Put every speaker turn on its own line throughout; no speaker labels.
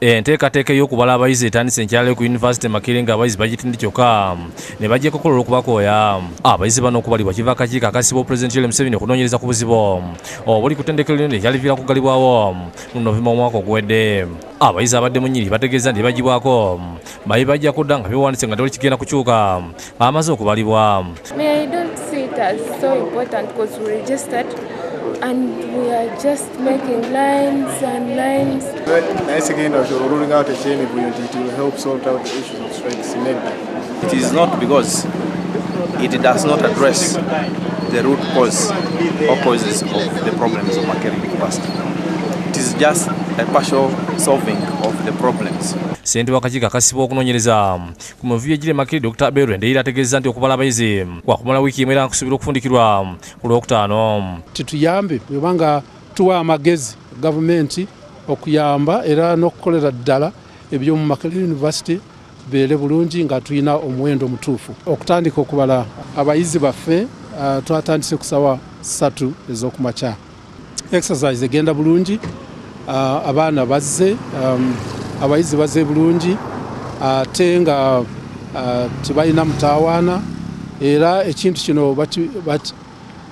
Enteekateeka y'okubala abayizi etandise enkyalo ku University Makerere ng'abayizi bagitindi kyokka ne bajja kukola okubakooya. Abayizi bano okubalibwa kiva akakiiko akasibwa Pulezidenti Yoweri Museveni okunoonyereza ku buzibu obuli ku ttendekero lino eryaliviira kugalibwawo mu Novemba omwaka oguwedde. Abayizi abadde mu nnyiri bategeeza nti bagibwako bayi bajja kudda nga beewandise nga tewali kigenda kukyuka amaze okubalibwa.
I don't see it as so important because we registered and we are just making lines and lines.
Nice again, ruling out a chain of unity to help sort out the issues of strikes in Nedbank.
It is not because it does not address the root cause or causes of the problems of Makerere University. It is just a partial solving of the problems.
Ssentebe w'akakiiko akasibwa okunoonyereza ku muvuyo egiri Makerere Dr. Abel Ndeira ategeeza nti okubala abayizi kwakumala wiiki emu era kusuubira okufundikirwa ku Lwokutaano.
Tuyambe bwebanga tuwa amagezi gavumenti okuyamba era n'okukolera ddala eby'omu Makerere University beere bulungi nga tulina omuwendo omutuufu. Okutandika okubala abayizi baffe twatandise ku ssaawa 3 ez'okumakya. Exercise egenda bulungi, abaana bazze, abayizi bazze bulungi ate nga tebalina mutaawaana era ekintu kino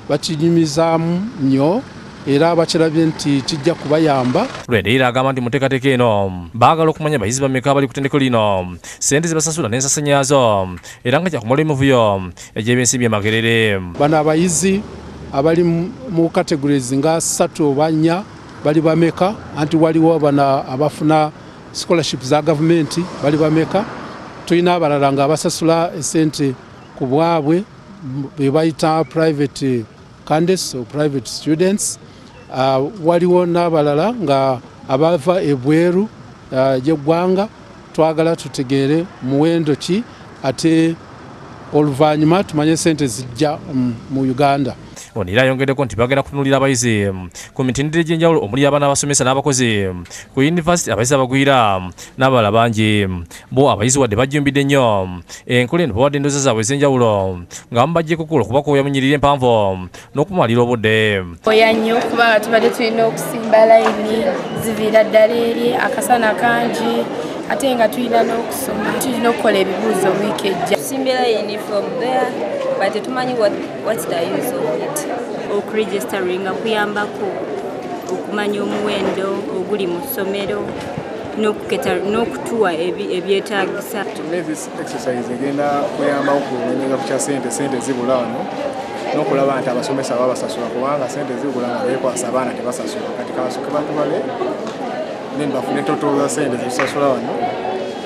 bakinyumizaamu nnyo era bakirabye nti kijja kubayamba.
Ndeira agamba nti mu nteekateeka eno baagala okumanya abayizi bameka abali ku ttendekero lino, ssente ze basasula n'ensasanya yaazo era nga kyakumala emivuyo egy'ebyensimbi e Makerere.
Bano abayizi abali mu categories nga 3 oba 4 bali bameka, anti waliwo bano abafuna scholarship za gavumenti bali bameka, tulina abalala nga abasasula esente ku bwabwe be bayita private candidates or private students. Waliwo n'abalala nga abava ebweru y'eggwanga. Twagala tutegeere muwendo ki ate oluvannyuma tumanye sente zijja mu Uganda.
Ono era ayongeddeko nti bagenda kutunuulira abayizi ku mitendera egy'enjawulo omuli abaana abasomesa n'abakozi ku yunivasite, abayizi abagwira n'abalala bangi. Bo abayizi wadde bajjumbidde nnyo enkola eno bawadde endowooza zaabwe ez'enjawulo nga bamu bajja kukola okubakooya mu nnyiriri empanvu n'okumalira obudde.
Oya nnyo kubanga tubadde tulina okusimba layini ziviira ddala eri akasana kangi ate nga tulina n'okusoma, tulina okukola ebibuuzo wiiki ejja.
Tusimba layini from there but tetumanyi what's the use of it. Okuregisteringa kuyambako okumanya omuwendo oguli mu ssomero n'okutuwa ebyetaagisa.
This exercise egenda kuyamba okunoonyereza ku kya sente zibula wano n'okulaba nti abasomesa babasasula kubanga sente zibula nga beekwasa abaana tebasasula. Kati kabasooke batubale bafune toto za sente zisasula wano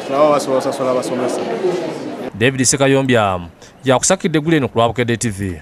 tulaba basobola osasula abasomesa.
David Sekayombya yakusakidde eggulu eno ku Lwabukedde TV.